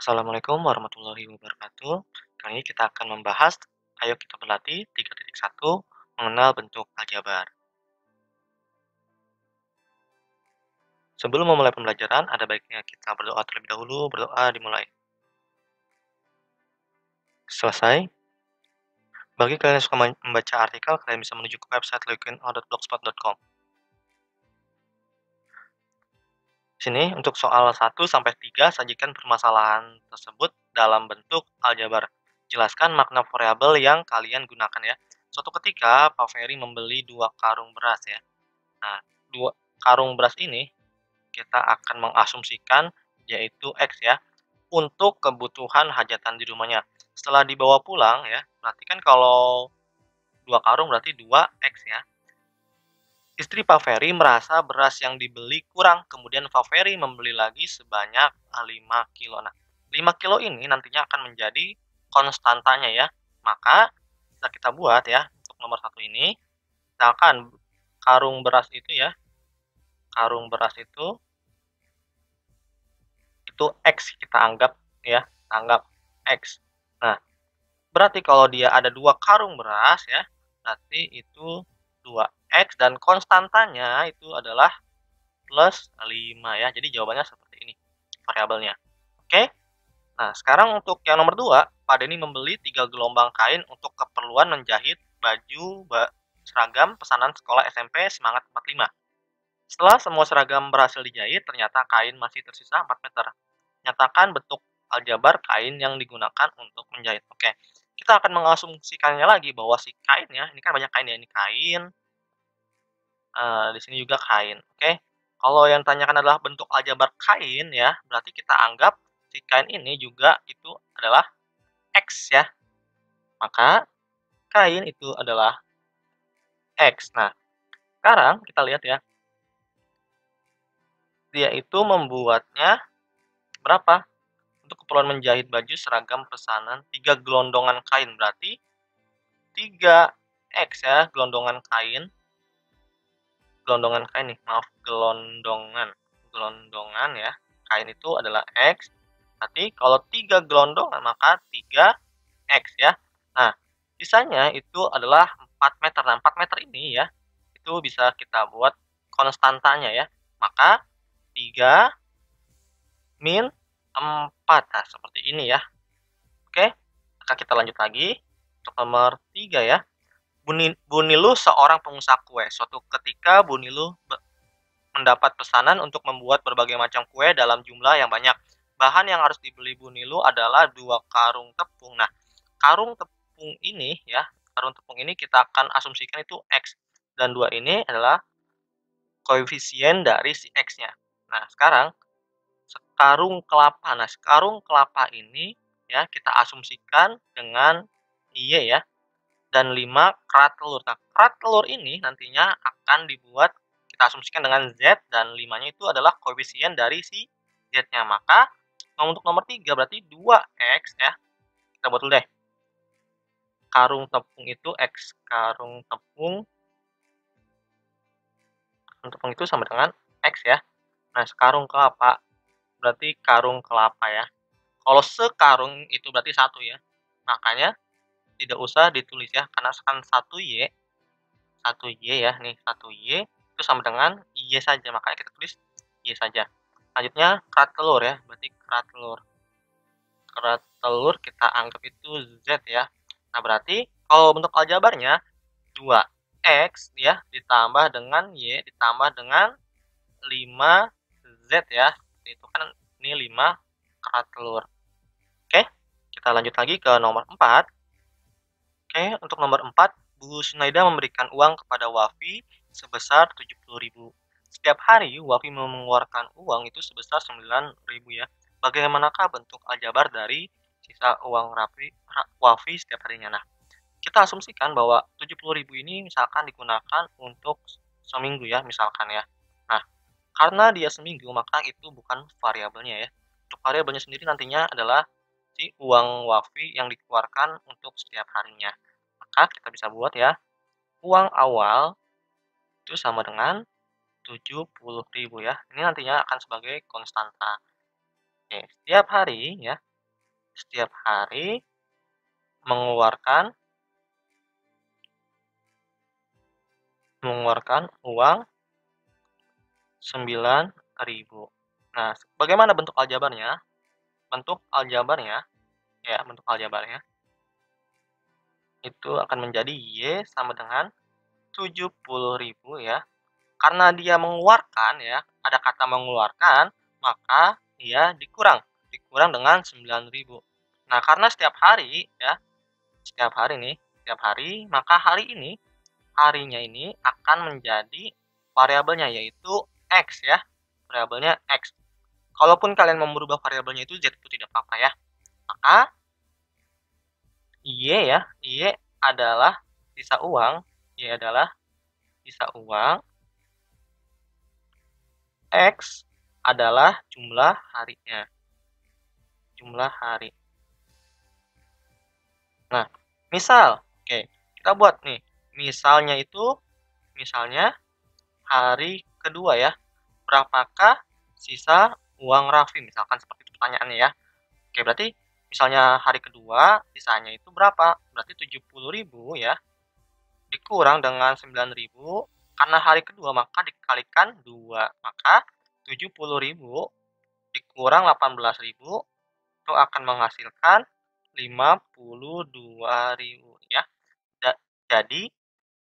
Assalamualaikum warahmatullahi wabarakatuh. Kali ini kita akan membahas, ayo kita berlatih 3.1 mengenal bentuk aljabar. Sebelum memulai pembelajaran, ada baiknya kita berdoa terlebih dahulu, berdoa dimulai. Selesai. Bagi kalian yang suka membaca artikel, kalian bisa menuju ke website leukinout.blogspot.com. Sini, untuk soal 1-3, sajikan permasalahan tersebut dalam bentuk aljabar. Jelaskan makna variabel yang kalian gunakan ya. Suatu ketika, Pak Ferry membeli 2 karung beras ya. Nah, 2 karung beras ini kita akan mengasumsikan yaitu X ya, untuk kebutuhan hajatan di rumahnya. Setelah dibawa pulang ya, berarti kan kalau 2 karung berarti 2X ya. Istri Pak Ferry merasa beras yang dibeli kurang, kemudian Pak Ferry membeli lagi sebanyak 5 kilo. Nah, 5 kilo ini nantinya akan menjadi konstantanya ya. Maka bisa kita buat ya, untuk nomor 1 ini, misalkan karung beras itu ya, karung beras itu X kita anggap ya, anggap X. Nah, berarti kalau dia ada 2 karung beras ya, berarti itu 2X dan konstantanya itu adalah plus 5 ya. Jadi jawabannya seperti ini variabelnya. Oke. Nah, sekarang untuk yang nomor 2, Pak Denny membeli 3 gelombang kain untuk keperluan menjahit baju seragam pesanan sekolah SMP Semangat 45. Setelah semua seragam berhasil dijahit, ternyata kain masih tersisa 4 meter. Nyatakan bentuk aljabar kain yang digunakan untuk menjahit. Oke, kita akan mengasumsikannya lagi bahwa si kainnya, ini kan banyak kain ya, ini kain, di sini juga kain. Oke, kalau yang ditanyakan adalah bentuk aljabar kain ya, berarti kita anggap si kain ini juga itu adalah X ya. Maka kain itu adalah X. Nah, sekarang kita lihat ya, dia itu membuatnya berapa? Untuk keperluan menjahit baju seragam pesanan 3 gelondongan kain, berarti 3X ya, gelondongan kain nih, maaf, gelondongan ya, kain itu adalah X, berarti kalau 3 gelondongan maka 3X ya. Nah, sisanya itu adalah 4 meter. Nah, 4 meter ini ya, itu bisa kita buat konstantanya ya, maka 3 min 4, nah seperti ini ya. Oke, maka kita lanjut lagi, untuk nomor 3 ya. Bunilu seorang pengusaha kue. Suatu ketika Bunilu mendapat pesanan untuk membuat berbagai macam kue dalam jumlah yang banyak. Bahan yang harus dibeli Bunilu adalah 2 karung tepung. Nah, karung tepung ini ya, karung tepung ini kita akan asumsikan itu X. Dan 2 ini adalah koefisien dari si X-nya. Nah, sekarang sekarung kelapa. Nah, sekarung kelapa ini ya kita asumsikan dengan Y ya, dan 5 kerat telur. Nah, kerat telur ini nantinya akan dibuat, kita asumsikan dengan Z, dan 5-nya itu adalah koefisien dari si Z-nya. Maka untuk nomor 3 berarti 2X ya. Kita buat dulu deh. Karung tepung itu X. Karung tepung itu sama dengan X ya. Nah, sekarung kelapa berarti karung kelapa ya. Kalau sekarung itu berarti 1 ya. Makanya tidak usah ditulis ya, karena kan 1Y ya, nih 1Y itu sama dengan Y saja, makanya kita tulis Y saja. Selanjutnya kerat telur ya, berarti kerat telur. Kerat telur kita anggap itu Z ya. Nah, berarti kalau bentuk aljabarnya 2X ya ditambah dengan Y ditambah dengan 5Z ya. Itu kan ini 5 kerat telur. Oke, kita lanjut lagi ke nomor 4. Oke, untuk nomor 4, Bu Sunaida memberikan uang kepada Wafi sebesar 70.000. Setiap hari Wafi mengeluarkan uang itu sebesar 9.000 ya. Bagaimanakah bentuk aljabar dari sisa uang Wafi setiap harinya? Nah, kita asumsikan bahwa 70.000 ini misalkan digunakan untuk seminggu ya, misalkan ya. Nah, karena dia seminggu maka itu bukan variabelnya ya. Untuk variabelnya sendiri nantinya adalah si uang Wafi yang dikeluarkan untuk setiap harinya. Maka kita bisa buat ya, uang awal itu sama dengan 70.000 ya. Ini nantinya akan sebagai konstanta. Oke, setiap hari ya, setiap hari mengeluarkan uang 9.000. Nah, bagaimana bentuk aljabarnya? Bentuk aljabarnya bentuk aljabarnya itu akan menjadi Y sama dengan 70.000 ya. Karena dia mengeluarkan ya, ada kata mengeluarkan, maka dia dikurang dengan 9.000. Nah, karena setiap hari ya, setiap hari, maka harinya ini akan menjadi variabelnya yaitu X ya, variabelnya X. Kalaupun kalian mau merubah variabelnya itu Z itu tidak apa-apa ya. Maka Y adalah sisa uang, Y adalah sisa uang, X adalah jumlah harinya. Jumlah hari. Nah, misal, oke, kita buat nih. Misalnya hari kedua ya. Berapakah sisa uang Raffi? Misalkan seperti itu pertanyaannya ya. Oke, berarti misalnya hari kedua sisanya itu berapa? Berarti 70.000 ya. Dikurang dengan 9.000 karena hari kedua maka dikalikan 2. Maka 70.000 dikurang 18.000 itu akan menghasilkan 52.000 ya. Jadi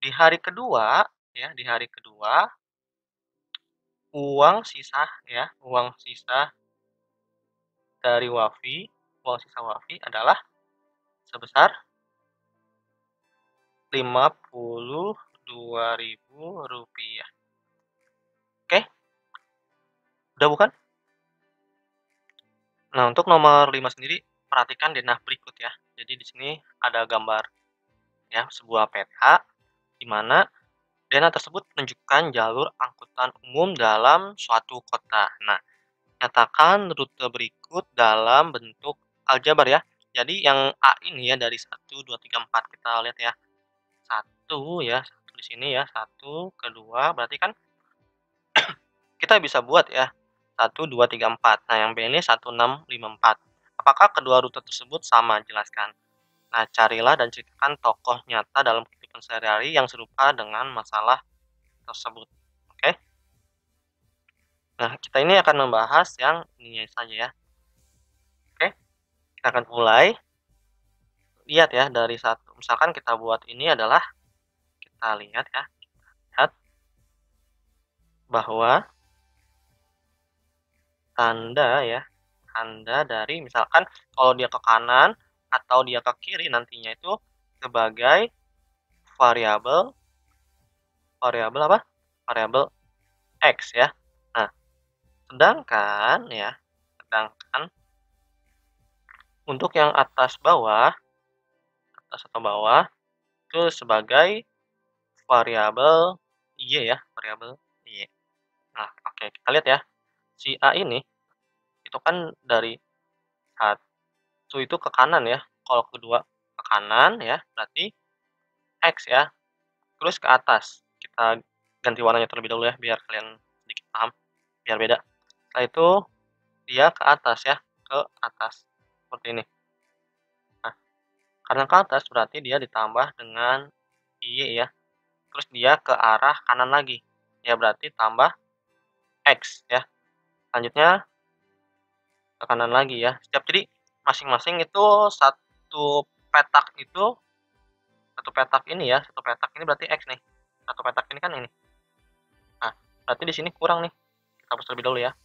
di hari kedua uang sisa dari Wafi adalah sebesar 52.000 rupiah. Oke, udah bukan? Nah, untuk nomor 5 sendiri perhatikan denah berikut ya. Jadi di sini ada gambar ya, sebuah peta di mana denah tersebut menunjukkan jalur angkutan umum dalam suatu kota. Nah, nyatakan rute berikut dalam bentuk aljabar ya. Jadi yang A ini ya dari 1, 2, 3, 4 kita lihat ya. 1 di sini ya, 1, kedua berarti kan kita bisa buat ya. 1, 2, 3, 4. Nah, yang B ini 1, 6, 5, 4. Apakah kedua rute tersebut sama? Jelaskan. Nah, carilah dan ceritakan tokoh nyata dalam kehidupan sehari-hari yang serupa dengan masalah tersebut. Oke? Nah, kita ini akan membahas yang ininya saja ya. Oke? Kita akan mulai. Lihat ya dari satu. Misalkan kita buat ini adalah kita lihat ya. Lihat bahwa tanda dari misalkan kalau dia ke kanan atau dia ke kiri nantinya itu sebagai variabel apa? Variabel X ya. Nah, sedangkan untuk yang atas atau bawah itu sebagai variabel Y ya, variabel Y. Nah, oke, kita lihat ya. Si A ini itu kan dari satu itu ke kanan ya. Kalau kedua ke kanan ya, berarti X ya. Terus ke atas. Kita ganti warnanya terlebih dahulu ya, biar kalian sedikit paham, biar beda. Setelah itu dia ke atas ya, ke atas. Seperti ini. Nah, karena ke atas berarti dia ditambah dengan Y ya. Terus dia ke arah kanan lagi. Ya berarti tambah X ya. Selanjutnya ke kanan lagi ya. Jadi masing-masing itu satu petak ini berarti X nih. Satu petak ini kan ini. Nah, berarti di sini kurang nih. Kita hapus terlebih dahulu ya.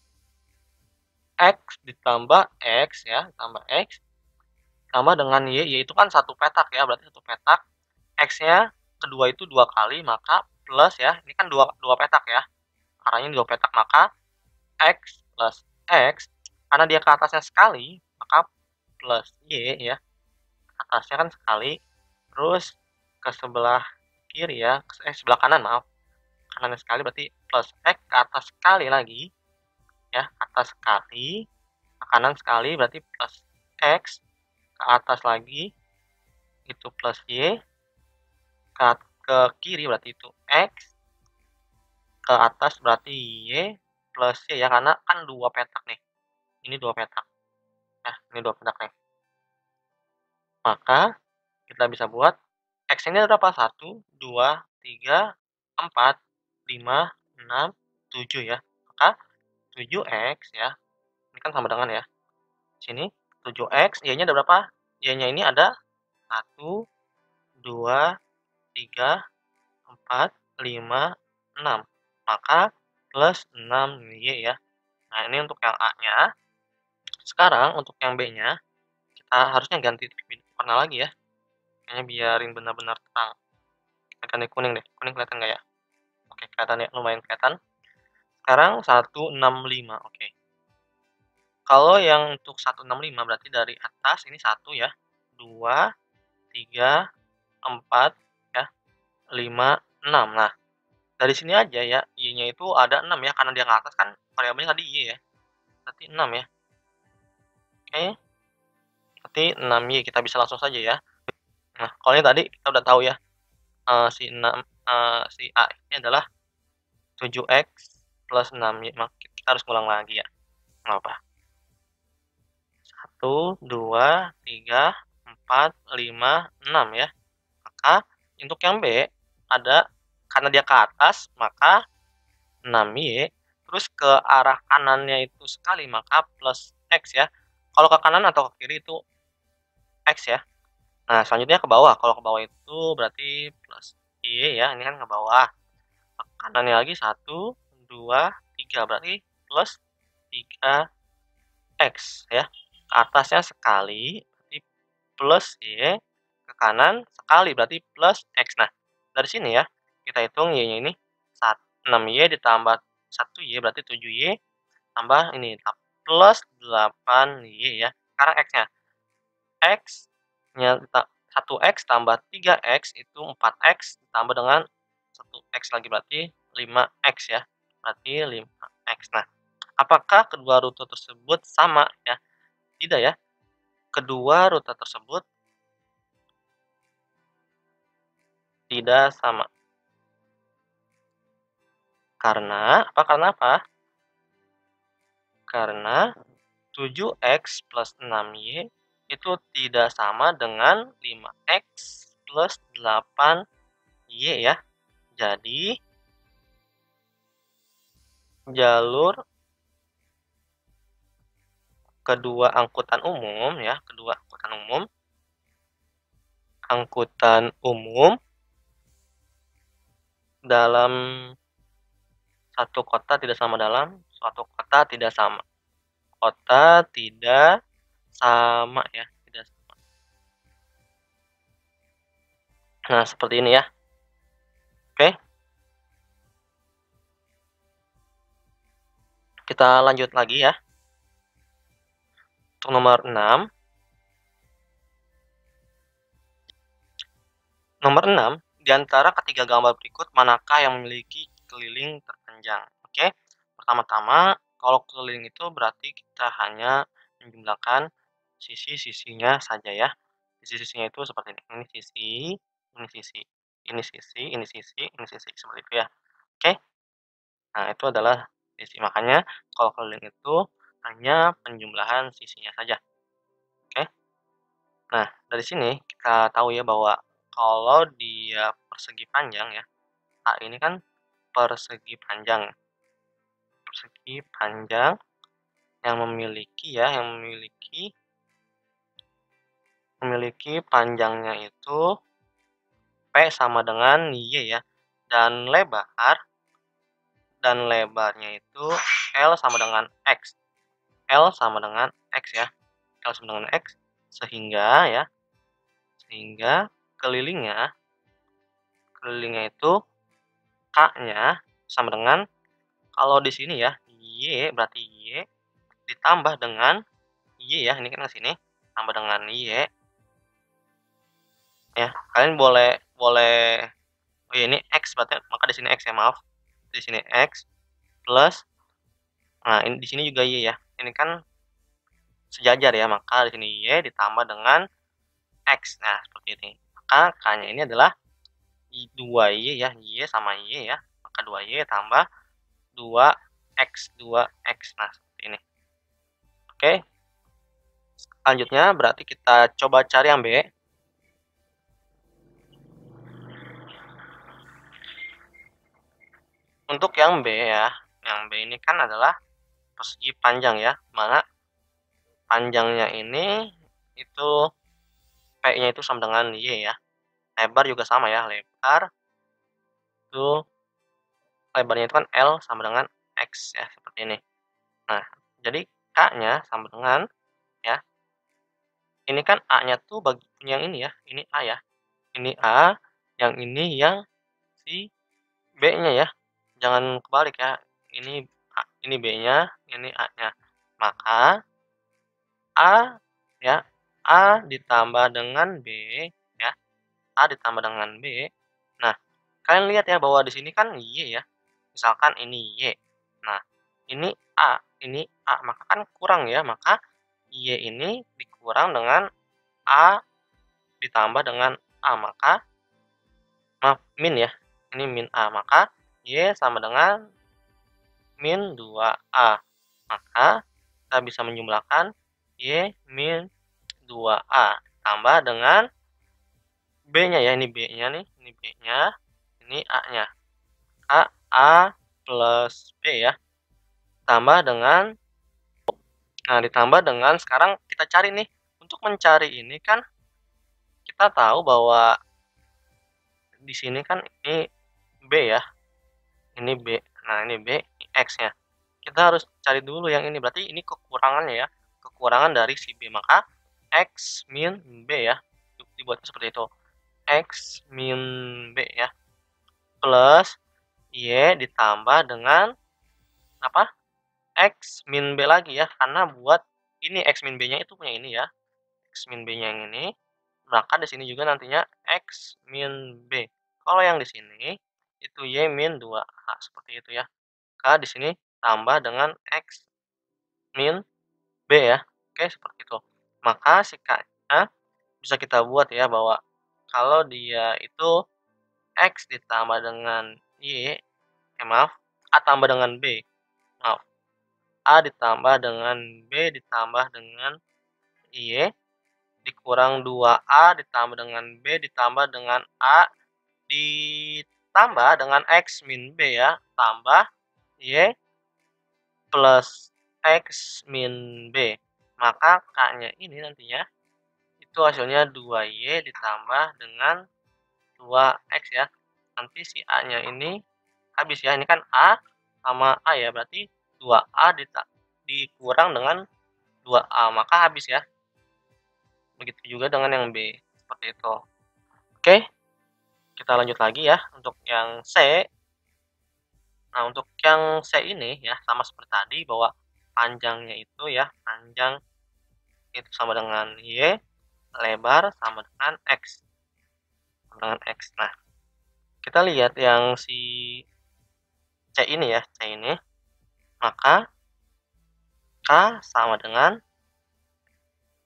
X ditambah X ya, tambah X tambah dengan Y itu kan satu petak ya, berarti satu petak. X-nya kedua itu 2 kali, maka plus ya. Ini kan dua petak ya. Arahnya 2 petak, maka X plus X karena dia ke atasnya sekali, maka plus Y ya. Atasnya kan sekali, terus ke sebelah kiri ya, sebelah kanan maaf. Kanannya sekali berarti plus X ke atas sekali lagi ya, atas sekali, ke kanan sekali berarti plus X, ke atas lagi itu plus Y, ke kiri berarti itu X, ke atas berarti Y plus Y ya, karena kan 2 petak nih. Ini 2 petak. Nah, ini 2 petak nih. Maka kita bisa buat X ini ada berapa? 1, 2, 3, 4, 5, 6, 7 ya. Maka 7X ya, ini kan sama dengan ya, sini 7X, Y-nya ada berapa? Y-nya ini ada 1, 2, 3, 4, 5, 6. Maka plus 6Y ya. Nah, ini untuk yang A-nya. Sekarang untuk yang B-nya, kita harusnya ganti warna lagi ya. Kayaknya biarin benar-benar terang. Kita ganti kuning deh. Kuning kelihatan nggak ya? Oke, kelihatan ya, lumayan kelihatan. Sekarang 165, oke. Kalau yang untuk 165 berarti dari atas ini 1 ya, 2, 3, 4, ya, 5, 6. Nah, dari sini aja ya, Y-nya itu ada 6 ya, karena dia ke atas kan variabelnya tadi Y ya, berarti 6 ya. Oke, berarti 6Y, kita bisa langsung saja ya. Nah, kalau ini tadi kita udah tahu ya, si A ini adalah 7X plus 6Y, maka kita harus ngulang lagi ya, nggak apa. 1, 2, 3, 4, 5, 6 ya. Maka untuk yang B ada, karena dia ke atas maka 6Y, terus ke arah kanannya itu sekali maka plus X ya. Kalau ke kanan atau ke kiri itu X ya. Nah, selanjutnya ke bawah. Kalau ke bawah itu berarti plus Y ya, ini kan ke bawah. Ke kanannya lagi 1, 2, 3 berarti plus 3X ya. Ke atasnya sekali berarti plus Y, ke kanan sekali berarti plus X. Nah, dari sini ya, kita hitung Y-nya ini 6Y ditambah 1Y berarti 7Y, tambah ini plus 8Y ya. Sekarang X-nya. X-nya 1X tambah 3X itu 4X ditambah dengan 1X lagi berarti 5X ya. Berarti 5X. Nah, apakah kedua rute tersebut sama ya? Tidak ya. Kedua rute tersebut tidak sama. Karena apa? Karena 7X plus 6Y itu tidak sama dengan 5X plus 8Y ya. Jadi, jalur kedua angkutan umum dalam satu kota tidak sama ya, tidak sama. Nah, seperti ini ya. Oke. Kita lanjut lagi ya. Untuk nomor 6. Nomor 6, di antara ketiga gambar berikut manakah yang memiliki keliling terpanjang? Oke. Pertama-tama, kalau keliling itu berarti kita hanya menjumlahkan sisi-sisinya saja ya. Sisi-sisinya itu seperti ini. Ini sisi, ini sisi, ini sisi, ini sisi, ini sisi, seperti itu ya. Oke. Nah, itu adalah sisi. Makanya kalau keliling itu hanya penjumlahan sisinya saja. Oke. Nah, dari sini kita tahu ya bahwa kalau dia persegi panjang ya, A ini kan persegi panjang yang memiliki panjangnya itu P sama dengan Y ya, dan lebarnya itu L sama dengan X. L sama dengan X ya. L sama dengan X, sehingga kelilingnya itu K-nya sama dengan, kalau di sini ya, Y berarti Y ditambah dengan Y ya, ini kan ke sini, tambah dengan Y ya. Kalian boleh boleh oh ya, ini X berarti, maka di sini X ya, maaf. Di sini X plus, nah ini di sini juga Y ya. Ini kan sejajar ya, maka di sini Y ditambah dengan X. Nah, seperti ini. Maka K-nya ini adalah 2Y ya, Y sama Y ya. Maka 2Y tambah 2X. Nah, seperti ini. Oke. Selanjutnya berarti kita coba cari yang B. Untuk yang B ya, yang B ini kan adalah persegi panjang ya, mana panjangnya ini itu P-nya itu sama dengan Y ya. Lebar juga sama ya, lebar itu lebarnya itu kan L sama dengan X ya, seperti ini. Nah, jadi K-nya sama dengan ya, ini kan A-nya tuh yang ini ya, ini A ya. Ini A, yang ini yang si B-nya ya. Jangan kebalik ya. Ini A, ini B-nya, ini A-nya. Maka A ya, A ditambah dengan B ya, A ditambah dengan B. Nah, kalian lihat ya bahwa di sini kan Y ya. Misalkan ini Y. Nah, ini A, ini A, maka kan kurang ya, maka Y ini dikurang dengan A ditambah dengan A, maka maaf, min ya, ini min A, maka Y sama dengan min 2A. Maka kita bisa menjumlahkan Y min 2A tambah dengan B-nya ya, ini B-nya nih, ini B-nya, ini A-nya. A plus B ya, tambah dengan nah ditambah dengan sekarang kita cari nih, untuk mencari ini kan kita tahu bahwa di sini kan ini B ya, ini B. Nah, ini B, ini X-nya. Kita harus cari dulu yang ini, berarti ini kekurangannya ya, kekurangan dari si B, maka X min B ya, dibuatnya seperti itu. X min B ya, plus Y ditambah dengan apa? X min B lagi ya, karena buat ini X min B-nya itu punya ini ya, X min B-nya yang ini, maka di sini juga nantinya X min B. Kalau yang di sini itu Y min 2A seperti itu ya. Maka di sini tambah dengan X min B ya. Oke, seperti itu. Maka si K-nya bisa kita buat ya bahwa kalau dia itu X ditambah dengan Y, maaf, A tambah dengan B, maaf, A ditambah dengan B ditambah dengan Y dikurang 2A ditambah dengan B ditambah dengan A ditambah dengan X min B ya, tambah Y plus X min B. Maka K-nya ini nantinya itu hasilnya 2Y ditambah dengan 2X ya. Nanti si A-nya ini habis ya, ini kan A sama A ya, berarti 2A dikurang dengan 2A, maka habis ya. Begitu juga dengan yang B, seperti itu. Oke, kita lanjut lagi ya untuk yang C. Nah, untuk yang C ini ya sama seperti tadi bahwa panjangnya itu ya, panjang itu sama dengan Y, lebar sama dengan X. Sama dengan X. Nah, kita lihat yang si C ini ya, C ini, maka K sama dengan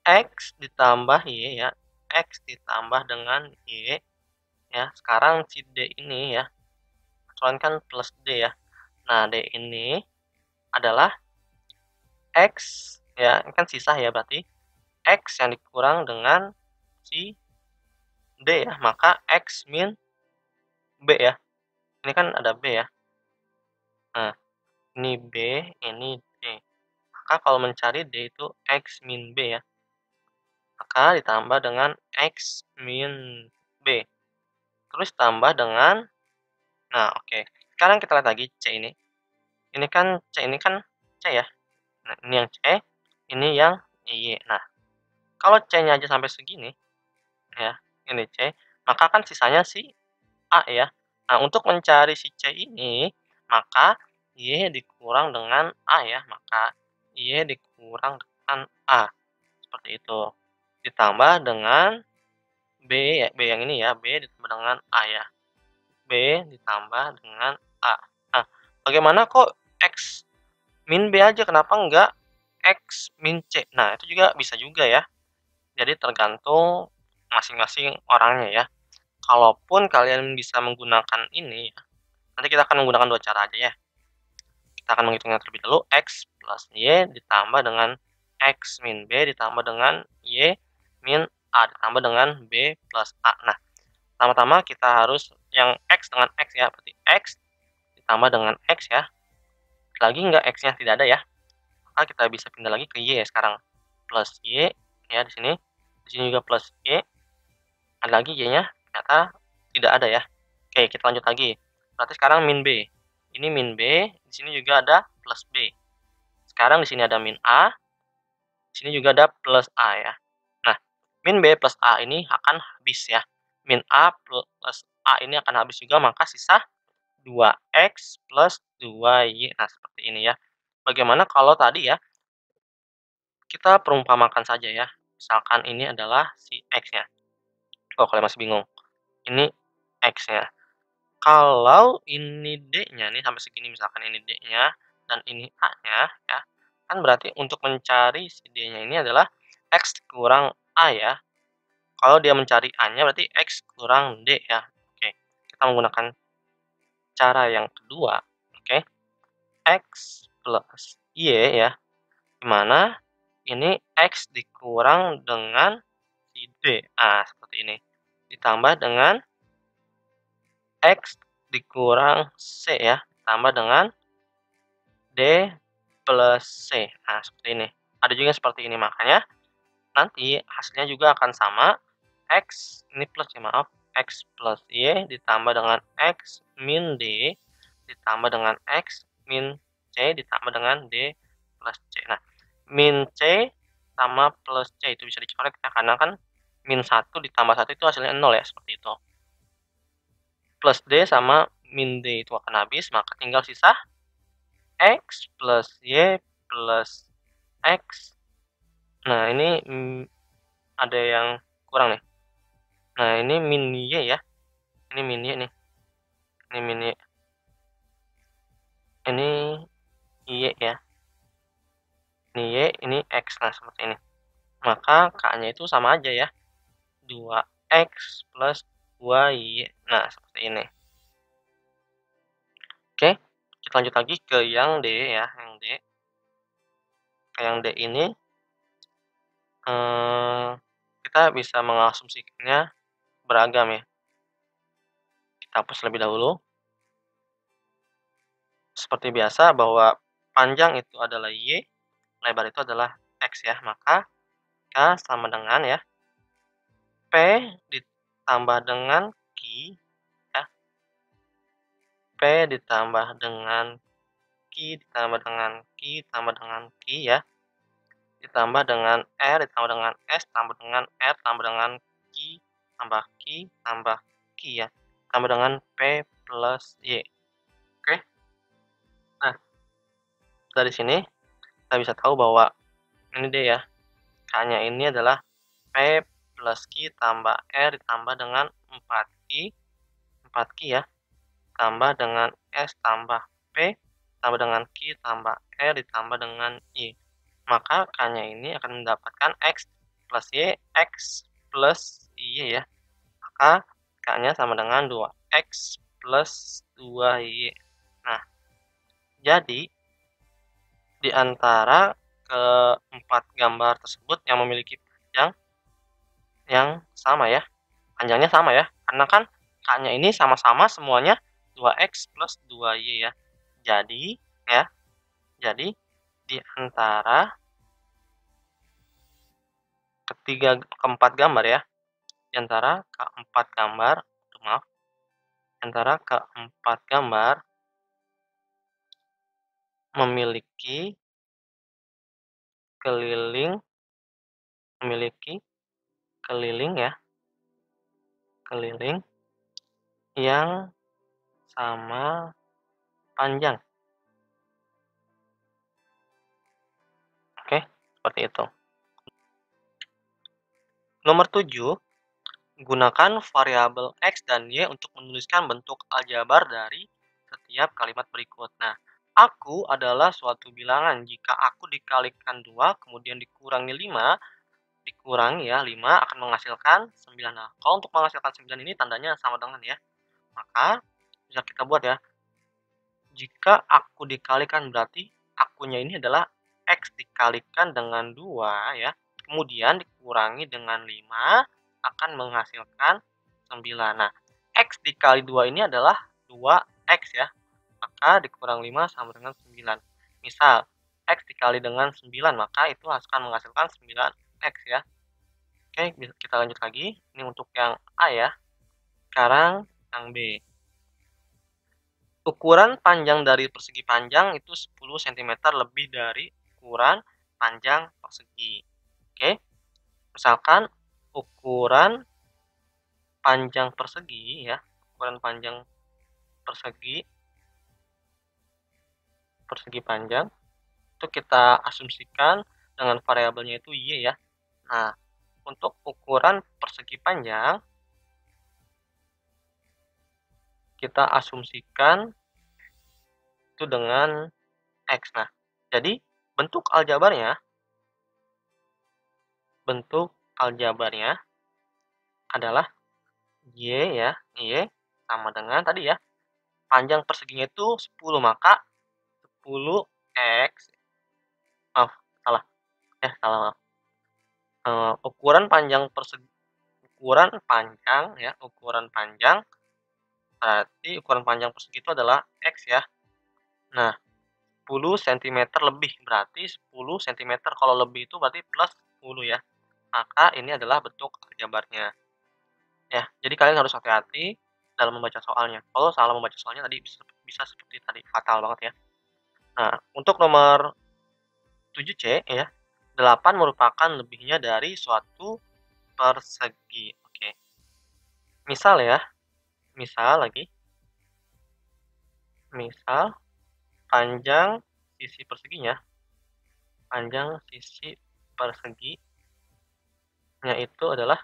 X ditambah Y ya, X ditambah dengan Y ya. Sekarang si D ini ya, kecuali kan plus D ya. Nah, D ini adalah X ya, ini kan sisa ya, berarti X yang dikurang dengan si D ya, maka X min B ya. Ini kan ada B ya. Nah, ini B, ini D. Maka kalau mencari D itu X min B ya. Maka ditambah dengan X min B. Terus tambah dengan, nah oke. Sekarang kita lihat lagi C ini. Ini kan C ini kan C ya. Nah, ini yang C, ini yang Y. Nah, kalau C-nya aja sampai segini ya, ini C, maka kan sisanya si A ya. Nah, untuk mencari si C ini, maka Y dikurang dengan A ya, maka Y dikurang dengan A, seperti itu. Ditambah dengan B ya, B yang ini ya, B ditambah dengan A ya. B ditambah dengan A. Nah, bagaimana kok X min B aja, kenapa enggak X min C? Nah, itu juga bisa juga ya. Jadi tergantung masing-masing orangnya ya. Kalaupun kalian bisa menggunakan ini ya, nanti kita akan menggunakan dua cara aja ya. Kita akan menghitungnya terlebih dahulu, X plus Y ditambah dengan X min B ditambah dengan Y min A ditambah dengan B plus A. Nah, pertama-tama kita harus yang X dengan X ya, berarti X ditambah dengan X ya. Lagi nggak X-nya tidak ada ya, maka kita bisa pindah lagi ke Y ya sekarang. Plus Y ya di sini. Di sini juga plus Y. Ada lagi Y-nya, ternyata tidak ada ya. Oke, kita lanjut lagi. Berarti sekarang min B. Ini min B, di sini juga ada plus B. Sekarang di sini ada min A, di sini juga ada plus A ya. Nah, min B plus A ini akan habis ya. Min A plus A ini akan habis juga, maka sisa 2X plus 2Y. Nah, seperti ini ya. Bagaimana kalau tadi ya, kita perumpamakan saja ya. Misalkan ini adalah si X-nya. Oh, kalian masih bingung. Ini X-nya. Kalau ini D-nya nih sampai segini, misalkan ini D-nya dan ini A-nya ya, kan berarti untuk mencari si D-nya ini adalah X kurang A ya. Kalau dia mencari A-nya berarti X kurang D ya. Oke, kita menggunakan cara yang kedua, oke. X plus Y ya, dimana ini X dikurang dengan si D. Seperti ini. Ditambah dengan X dikurang C ya, ditambah dengan D plus C. Seperti ini. Ada juga seperti ini, makanya nanti hasilnya juga akan sama. X ini plus ya, maaf. X plus Y ditambah dengan X min D ditambah dengan X min C ditambah dengan D plus C. Nah, min C sama plus C itu bisa dicoret ya, karena kan min 1 ditambah 1 itu hasilnya 0 ya, seperti itu. Plus D sama min D itu akan habis, maka tinggal sisa X plus Y plus X. Nah, ini ada yang kurang nih. Nah, ini min Y ya. Ini min Y nih. Ini min Y. Ini Y ya. Ini Y, ini X. Nah, seperti ini. Maka K-nya itu sama aja ya. 2X plus 2Y. Nah, seperti ini. Oke, kita lanjut lagi ke yang D ya. Yang D. Yang D ini kita bisa mengasumsikannya beragam ya. Kita hapus lebih dahulu. Seperti biasa bahwa panjang itu adalah Y, lebar itu adalah X ya. Maka K sama dengan ya, P ditambah dengan Q ya. P ditambah dengan Q ditambah dengan Q ditambah dengan Q ya. Ditambah dengan R ditambah dengan S tambah dengan R tambah dengan Q tambah Q tambah Q ya. Tambah dengan P plus Y. Oke. Nah, dari sini kita bisa tahu bahwa ini deh ya, K-nya ini adalah P plus Q tambah R ditambah dengan 4Q, 4Q ya, tambah dengan S tambah P, tambah dengan Q tambah R ditambah dengan Y. Maka K-nya ini akan mendapatkan X plus Y, X plus Y ya. Maka K-nya sama dengan 2X plus 2Y. Nah, jadi di antara keempat gambar tersebut yang memiliki panjang yang sama ya, panjangnya sama ya, karena kan K-nya ini sama-sama semuanya 2X plus 2Y ya. Jadi ya, jadi di antara keempat gambar ya, di antara keempat gambar, maaf, antara keempat gambar memiliki keliling ya, keliling yang sama panjang. Oke, seperti itu. Nomor 7, gunakan variabel X dan Y untuk menuliskan bentuk aljabar dari setiap kalimat berikut. Nah, aku adalah suatu bilangan. Jika aku dikalikan 2, kemudian dikurangi 5, dikurangi ya 5 akan menghasilkan 9. Nah, kalau untuk menghasilkan 9 ini tandanya sama dengan ya. Maka bisa kita buat ya. Jika aku dikalikan berarti akunya ini adalah X dikalikan dengan 2 ya. Kemudian dikurangi dengan 5 akan menghasilkan 9. Nah, X dikali 2 ini adalah 2X ya. maka dikurang 5 sama dengan 9. Misal, X dikali dengan 9, maka itu akan menghasilkan 9X ya. Oke, kita lanjut lagi. Ini untuk yang A ya. Sekarang yang B. Ukuran panjang dari persegi panjang itu 10 cm lebih dari ukuran panjang persegi. Oke, misalkan ukuran panjang persegi ya, ukuran panjang persegi panjang itu kita asumsikan dengan variabelnya itu Y ya. Nah, untuk ukuran persegi panjang kita asumsikan itu dengan X. Nah, jadi bentuk aljabarnya adalah Y ya, Y sama dengan tadi ya, panjang perseginya itu 10, maka 10X, maaf, salah, salah, maaf. Ukuran panjang berarti ukuran panjang persegi itu adalah X ya. Nah, 10 cm lebih berarti 10 cm, kalau lebih itu berarti plus 10 ya. Maka ini adalah bentuk aljabarnya. Ya, jadi kalian harus hati-hati dalam membaca soalnya. Kalau salah membaca soalnya tadi bisa seperti tadi, fatal banget ya. Nah, untuk nomor 7C ya, 8 merupakan lebihnya dari suatu persegi. Oke. Misal ya, misal panjang sisi perseginya itu adalah,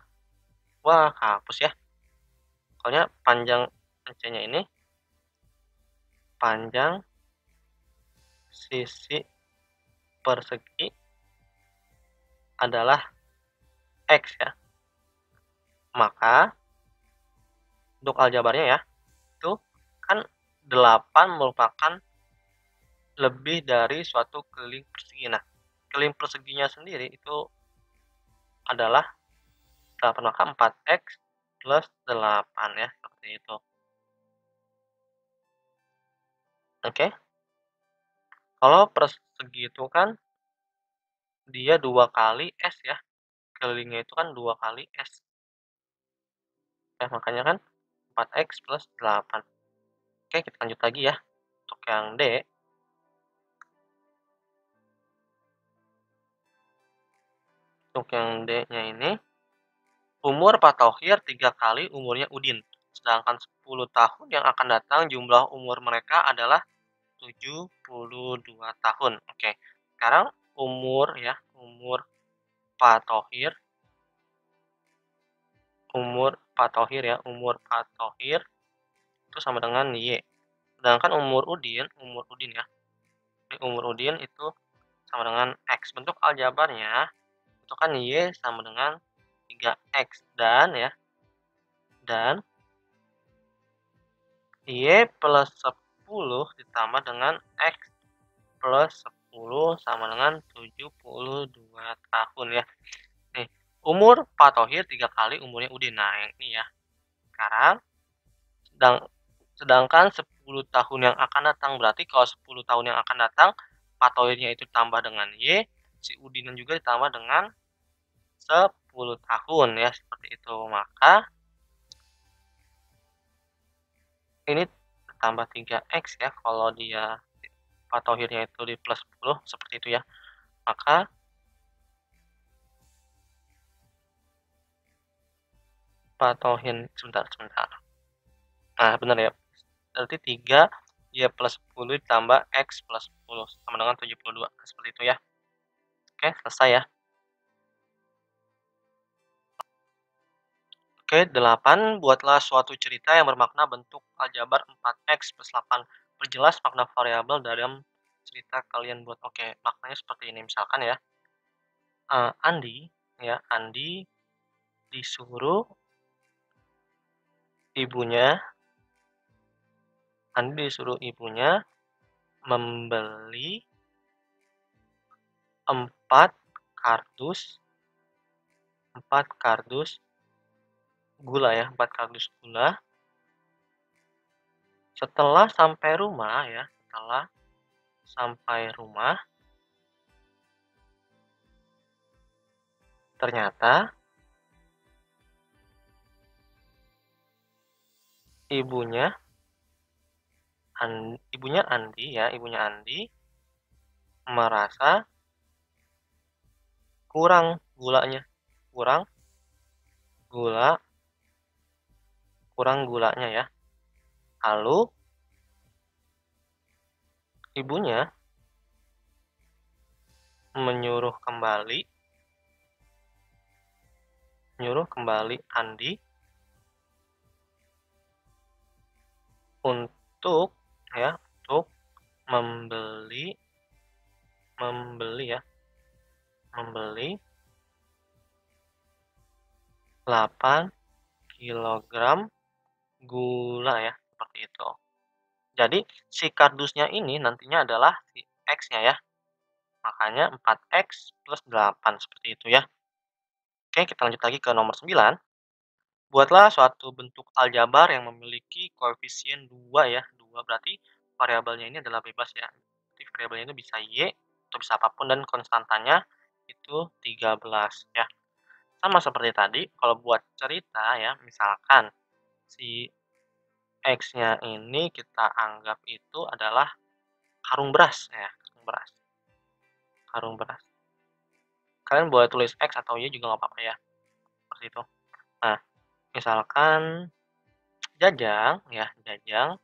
wah hapus ya. Pokoknya panjang C-nya ini, panjang sisi persegi adalah X ya. Maka untuk aljabarnya ya, itu kan 8 merupakan lebih dari suatu keliling persegi. Nah, keliling perseginya sendiri itu adalah 8, maka 4X plus 8 ya, seperti itu. Oke. Kalau persegi itu kan dia 2 kali S ya, kelilingnya itu kan 2 kali S. Ya, makanya kan 4X plus 8. Oke, kita lanjut lagi ya. Untuk yang D, D-nya ini, umur Pak Thohir 3 kali umurnya Udin. Sedangkan 10 tahun yang akan datang jumlah umur mereka adalah 72 tahun. Oke, sekarang umur Pak Thohir, umur Pak Thohir itu sama dengan Y. Sedangkan umur Udin ya, umur Udin itu sama dengan X. Bentuk aljabarnya itu kan Y sama dengan 3X dan Y plus 10 ditambah dengan X plus 10 sama dengan 72 tahun ya. Nih, umur Pak Thohir 3 kali umurnya Udin. Nah, yang ini ya. Sekarang sedangkan 10 tahun yang akan datang, berarti kalau 10 tahun yang akan datang Pak Thohirnya itu tambah dengan Y, si Udinnya juga ditambah dengan 10 tahun ya, seperti itu. Maka ini tambah 3X ya, kalau dia Pak Thohirnya itu di plus 10 seperti itu ya. Maka Pak Thohir, sebentar. Nah, benar ya. Berarti 3 Y plus 10 ditambah X plus 10 sama dengan 72. Seperti itu ya. Oke, selesai ya. Oke, 8. Buatlah suatu cerita yang bermakna bentuk aljabar 4X plus 8. Perjelas makna variabel dalam cerita kalian buat. Oke, maknanya seperti ini. Misalkan ya, Andi disuruh ibunya membeli 4 kardus gula ya, 4 kardus gula Setelah sampai rumah ya, setelah sampai rumah, ternyata ibunya ibunya Andi ya, ibunya Andi merasa kurang gulanya, kurang gula kurang gulanya ya. Lalu ibunya menyuruh kembali Andi untuk ya, untuk membeli membeli ya, membeli 8 kilogram gula ya, seperti itu. Jadi si kardusnya ini nantinya adalah si X-nya ya, makanya 4X plus 8 seperti itu ya. Oke, kita lanjut lagi ke nomor 9. Buatlah suatu bentuk aljabar yang memiliki koefisien 2 ya, 2 berarti variabelnya ini adalah bebas ya. Jadi variabelnya itu bisa Y atau bisa apapun dan konstantanya itu 13 ya. Sama seperti tadi, kalau buat cerita ya, misalkan si X-nya ini kita anggap itu adalah karung beras ya, karung beras. Karung beras. Kalian boleh tulis X atau Y juga nggak apa-apa ya, seperti itu. Nah, misalkan Jajang ya, Jajang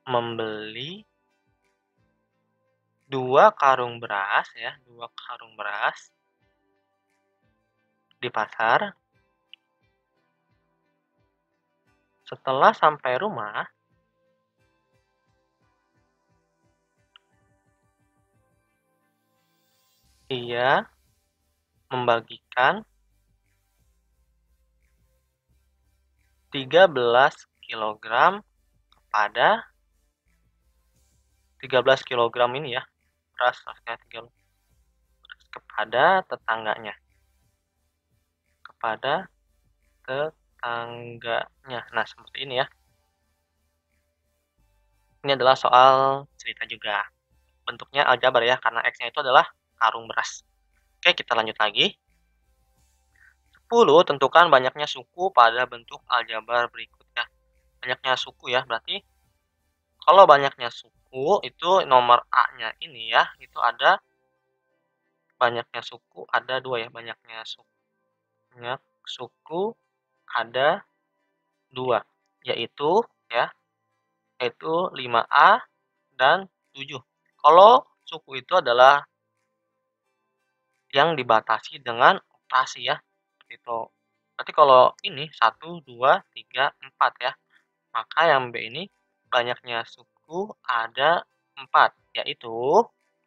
membeli 2 karung beras ya, 2 karung beras di pasar. Setelah sampai rumah, ia membagikan 13 kilogram kepada 13 kilogram ini ya, beras maksudnya 13 kepada tetangganya. Kepada tetangganya. Nah, seperti ini ya. Ini adalah soal cerita juga. Bentuknya aljabar ya, karena X-nya itu adalah karung beras. Oke, kita lanjut lagi. 10. Tentukan banyaknya suku pada bentuk aljabar berikut ya. Banyaknya suku ya, berarti kalau banyaknya suku itu nomor A-nya ini ya, itu ada banyaknya suku ada 2 ya, banyaknya suku ada 2, yaitu ya, yaitu 5A dan 7. Kalau suku itu adalah yang dibatasi dengan operasi ya, seperti itu. Berarti kalau ini 1, 2, 3, 4 ya, maka yang B ini banyaknya suku ada 4, yaitu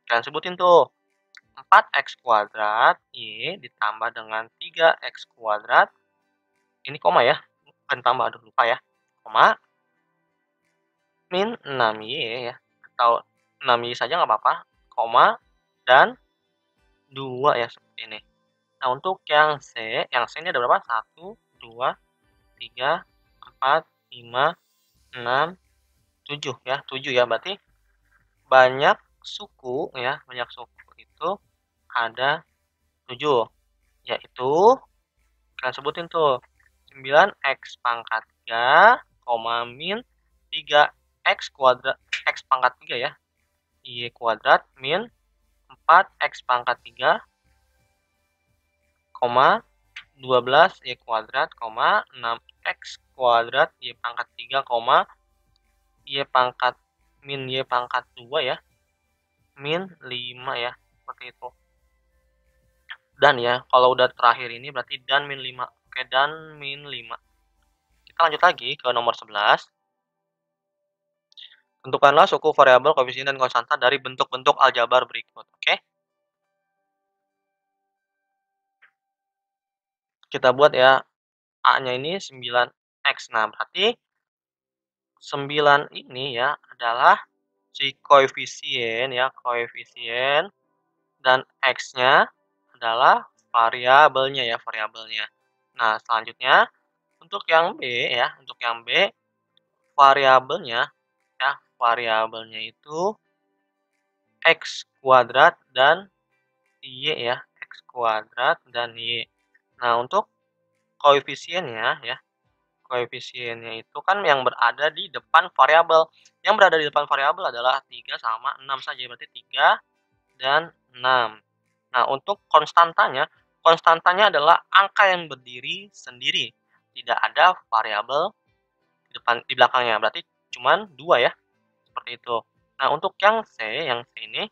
kalian sebutin tuh 4x kuadrat Y ditambah dengan 3x kuadrat, ini koma ya, bukan tambah, aduh lupa ya, koma, min 6Y ya, atau 6Y saja nggak apa-apa, koma, dan 2 ya, seperti ini. Nah, untuk yang C ini ada berapa? 1, 2, 3, 4, 5, 6, 7 ya, 7 ya, berarti banyak suku ya, banyak suku itu ada 7, yaitu kalian sebutin tuh 9x pangkat 3, min 3x kuadrat, x pangkat 3 ya, Y kuadrat min 4x pangkat 3, 12 Y kuadrat, 6x kuadrat Y pangkat 3, Y pangkat min Y pangkat 2 ya, min 5 ya, seperti itu. Dan ya, kalau udah terakhir ini berarti dan min 5. Oke, dan min 5. Kita lanjut lagi ke nomor 11. Tentukanlah suku variabel, koefisien, dan konstanta dari bentuk-bentuk aljabar berikut. Oke? Kita buat ya, A-nya ini 9x. Nah, berarti 9 ini ya adalah si koefisien ya, koefisien, dan X-nya adalah variabelnya ya, variabelnya. Nah, selanjutnya untuk yang B ya, untuk yang B variabelnya ya, variabelnya itu X kuadrat dan Y ya, X kuadrat dan Y. Nah, untuk koefisiennya ya, koefisiennya itu kan yang berada di depan variabel. Yang berada di depan variabel adalah 3 sama 6 saja, berarti 3 dan 6. Nah, untuk konstantanya adalah angka yang berdiri sendiri. Tidak ada variabel di belakangnya, berarti cuman 2 ya, seperti itu. Nah, untuk yang C ini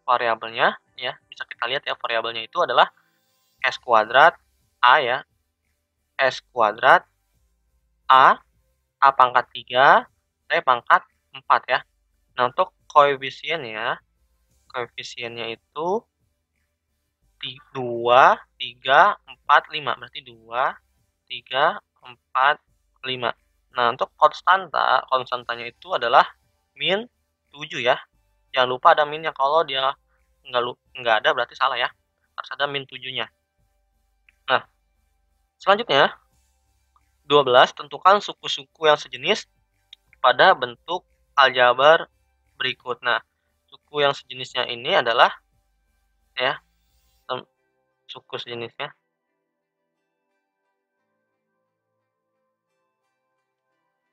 variabelnya ya, bisa kita lihat ya variabelnya itu adalah S kuadrat A ya, S kuadrat A, A pangkat 3, B pangkat 4 ya. Nah, untuk koefisiennya itu 2, 3, 4, 5. Berarti 2, 3, 4, 5. Nah, untuk konstantanya itu adalah min 7 ya. Jangan lupa ada minnya, kalau dia nggak ada berarti salah ya. Harus ada min 7-nya. Nah, selanjutnya 12, tentukan suku-suku yang sejenis pada bentuk aljabar berikut. Nah, suku yang sejenisnya ini adalah ya, suku sejenisnya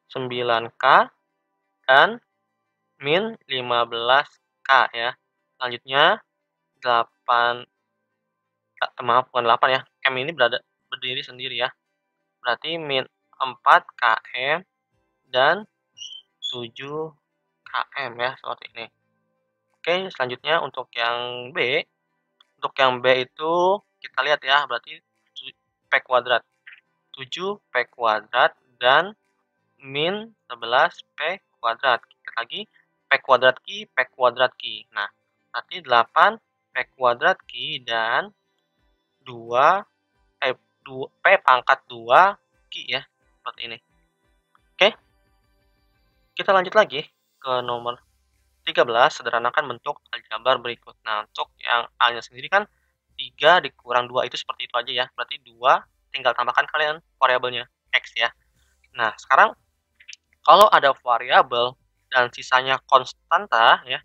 9K dan min 15K ya. Selanjutnya 8, maaf bukan 8 ya, M ini berdiri sendiri ya. Berarti min 4 km dan 7 km ya, seperti ini. Oke, selanjutnya untuk yang B. Untuk yang B itu kita lihat ya, berarti P kuadrat. 7P kuadrat dan min 11P kuadrat. Lagi P kuadrat Q. Nah, berarti 8P kuadrat Q dan 2 P pangkat 2 Q ya, seperti ini. Oke, kita lanjut lagi ke nomor 13, sederhanakan bentuk aljabar berikut. Nah, untuk yang A-nya sendiri kan 3 dikurang 2 itu seperti itu aja ya. Berarti 2 tinggal tambahkan kalian variabelnya X ya. Nah, sekarang kalau ada variabel dan sisanya konstanta ya,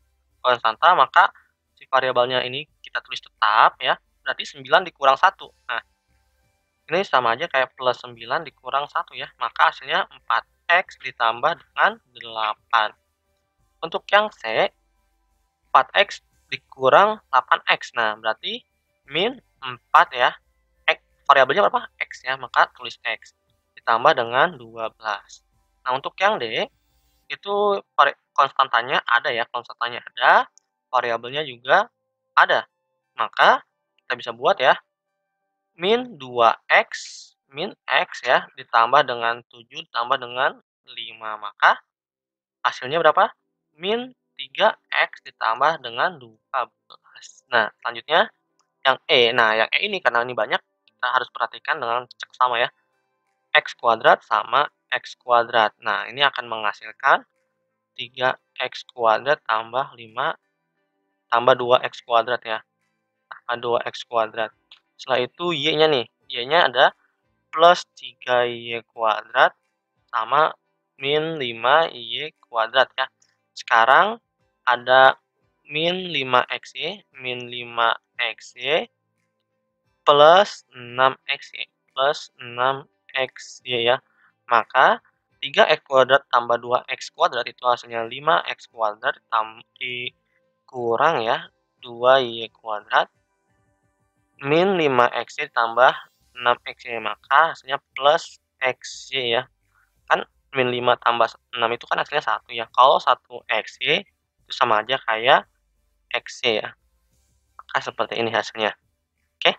maka si variabelnya ini kita tulis tetap ya. Berarti 9 dikurang 1. Nah, ini sama aja kayak plus 9 dikurang 1 ya. Maka hasilnya 4X ditambah dengan 8. Untuk yang C, 4X dikurang 8X. Nah, berarti min 4 ya. Variabelnya berapa? X ya, maka tulis X. Ditambah dengan 12. Nah, untuk yang D, itu konstantanya ada, variabelnya juga ada. Maka kita bisa buat ya, min 2X, min X ya, ditambah dengan 7, ditambah dengan 5. Maka hasilnya berapa? Min 3X ditambah dengan 12. Nah, selanjutnya yang E. Nah, yang E ini karena ini banyak, kita harus perhatikan dengan seksama ya. X kuadrat sama X kuadrat. Nah, ini akan menghasilkan 3X kuadrat tambah 5 tambah 2X kuadrat ya. Tambah 2X kuadrat. Setelah itu Y-nya nih. Y-nya ada plus 3Y kuadrat sama min 5Y kuadrat ya. Sekarang ada min 5XY, min 5XY plus 6XY, plus 6XY ya. Maka 3X kuadrat tambah 2X kuadrat itu hasilnya 5X kuadrat dikurang ya 2Y kuadrat min 5XY tambah 6XY, maka hasilnya plus XY ya. Kan min 5 tambah 6 itu kan hasilnya 1 ya. Kalau 1XY itu sama aja kayak XY ya. Maka seperti ini hasilnya. Oke.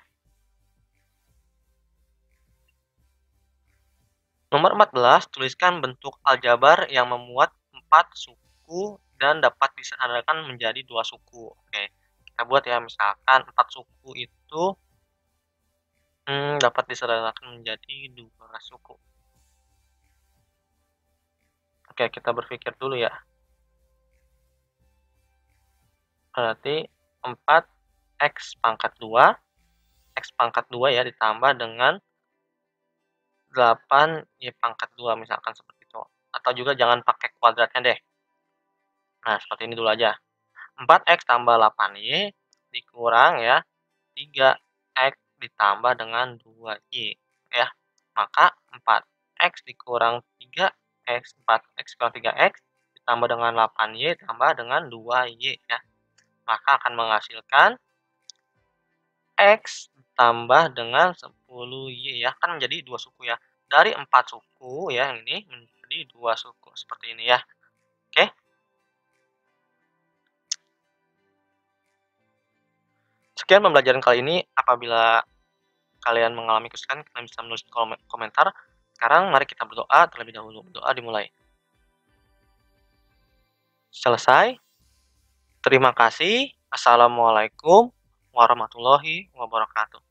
Nomor 14, tuliskan bentuk aljabar yang memuat 4 suku dan dapat disederhanakan menjadi 2 suku. Oke, kita buat ya, misalkan 4 suku itu dapat disederhanakan menjadi 2 suku. Oke, kita berpikir dulu ya. Berarti 4X pangkat 2, X pangkat 2 ya, ditambah dengan 8Y pangkat 2, misalkan seperti itu. atau juga jangan pakai kuadratnya deh. Nah, seperti ini dulu aja. 4x tambah 8y dikurang ya 3x ditambah dengan 2y ya. Maka 4x dikurang 3x, 4x kurang 3x ditambah dengan 8y ditambah dengan 2y ya. Maka akan menghasilkan x ditambah dengan 10y ya, kan menjadi 2 suku ya. Dari 4 suku ya yang ini menjadi 2 suku seperti ini ya. Oke. Sekian pembelajaran kali ini. Apabila kalian mengalami kesulitan, kalian bisa menulis di kolom komentar. Sekarang mari kita berdoa terlebih dahulu. Doa dimulai. Selesai. Terima kasih. Assalamualaikum warahmatullahi wabarakatuh.